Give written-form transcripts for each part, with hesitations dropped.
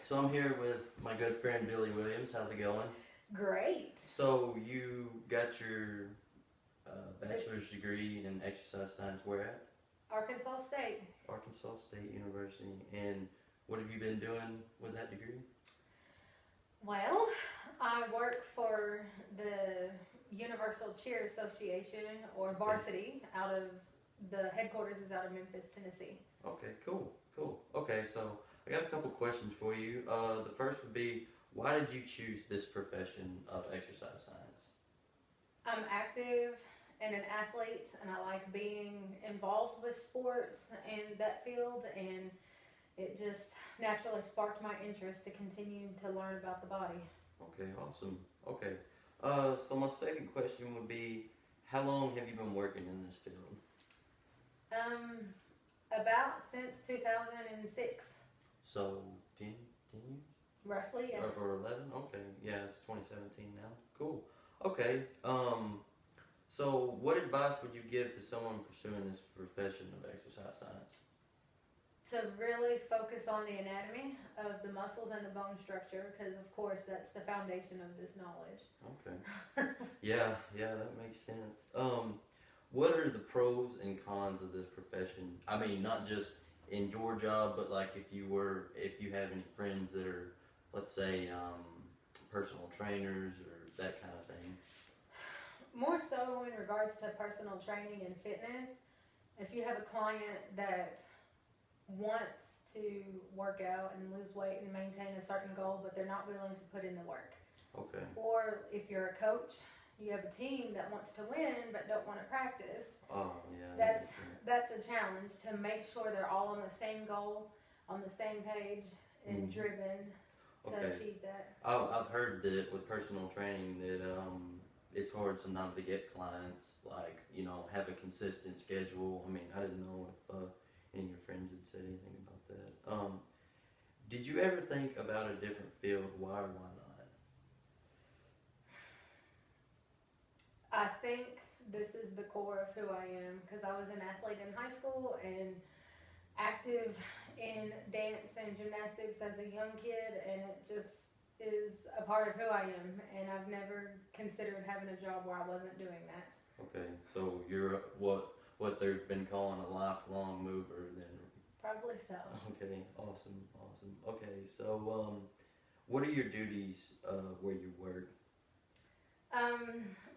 So I'm here with my good friend Billy Williams. How's it going? Great. So you got your bachelor's degree in exercise science where at? Arkansas State. Arkansas State University. And what have you been doing with that degree? Well, I work for the Universal Cheer Association, or Varsity, out of the headquarters is out of Memphis, Tennessee. Okay, cool, cool. Okay, so I got a couple questions for you. The first would be, why did you choose this profession of exercise science? I'm active and an athlete, and I like being involved with sports in that field, and it just naturally sparked my interest to continue to learn about the body. Okay, awesome. Okay. So my second question would be, how long have you been working in this field? About since 2006, So 10 years? roughly. Yeah. Or 11? Okay, yeah, it's 2017 now. Cool. Okay, so what advice would you give to someone pursuing this profession of exercise science? To really focus on the anatomy of the muscles and the bone structure, because of course that's the foundation of this knowledge. Okay. Yeah, that makes sense. What are the pros and cons of this profession? I mean, not just in your job, but like if you have any friends that are, let's say, personal trainers or that kind of thing. More so in regards to personal training and fitness, if you have a client that wants to work out and lose weight and maintain a certain goal, but they're not willing to put in the work. Okay. Or if you're a coach, you have a team that wants to win but don't want to practice. Oh, yeah. That's a challenge, to make sure they're all on the same goal, on the same page, and driven to achieve that. I've heard that with personal training that it's hard sometimes to get clients, like, have a consistent schedule. I mean, I didn't know if any of your friends had said anything about that. Did you ever think about a different field? Why or why not? I think this is the core of who I am, because I was an athlete in high school and active in dance and gymnastics as a young kid, and it just is a part of who I am, and I've never considered having a job where I wasn't doing that. Okay, so you're what they've been calling a lifelong mover then. Probably so. Okay, awesome. Okay, so what are your duties where you work?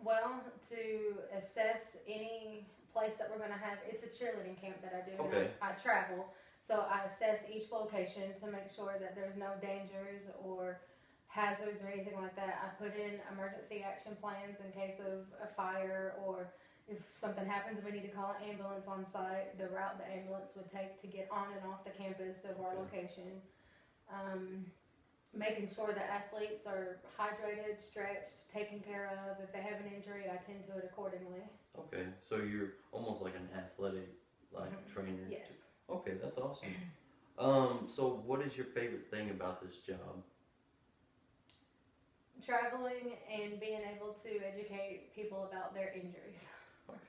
Well, to assess any place that we're going to have, it's a cheerleading camp that I do. Okay. And I travel, so I assess each location to make sure that there's no dangers or hazards or anything like that. I put in emergency action plans in case of a fire, or if something happens, we need to call an ambulance on site, the route the ambulance would take to get on and off the campus of our location. Making sure that athletes are hydrated, stretched, taken care of. If they have an injury, I tend to it accordingly. Okay, so you're almost like an athletic trainer. Yes. Okay, that's awesome. So what is your favorite thing about this job? Traveling and being able to educate people about their injuries.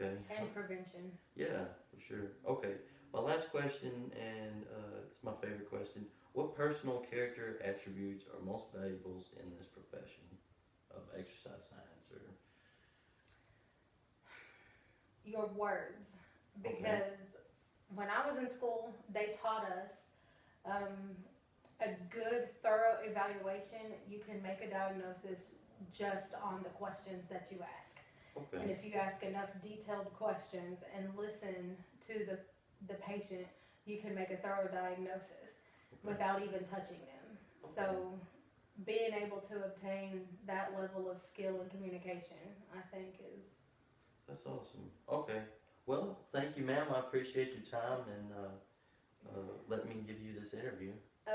Okay. And prevention. Yeah, for sure. Okay, my last question, and it's my favorite question. What personal character attributes are most valuable in this profession of exercise science? Or your words, because when I was in school, they taught us a good, thorough evaluation. You can make a diagnosis just on the questions that you ask. Okay. And if you ask enough detailed questions and listen to the patient, you can make a thorough diagnosis without even touching them. So being able to obtain that level of skill and communication, I think is... That's awesome. Okay. Well, thank you, ma'am. I appreciate your time and let me give you this interview.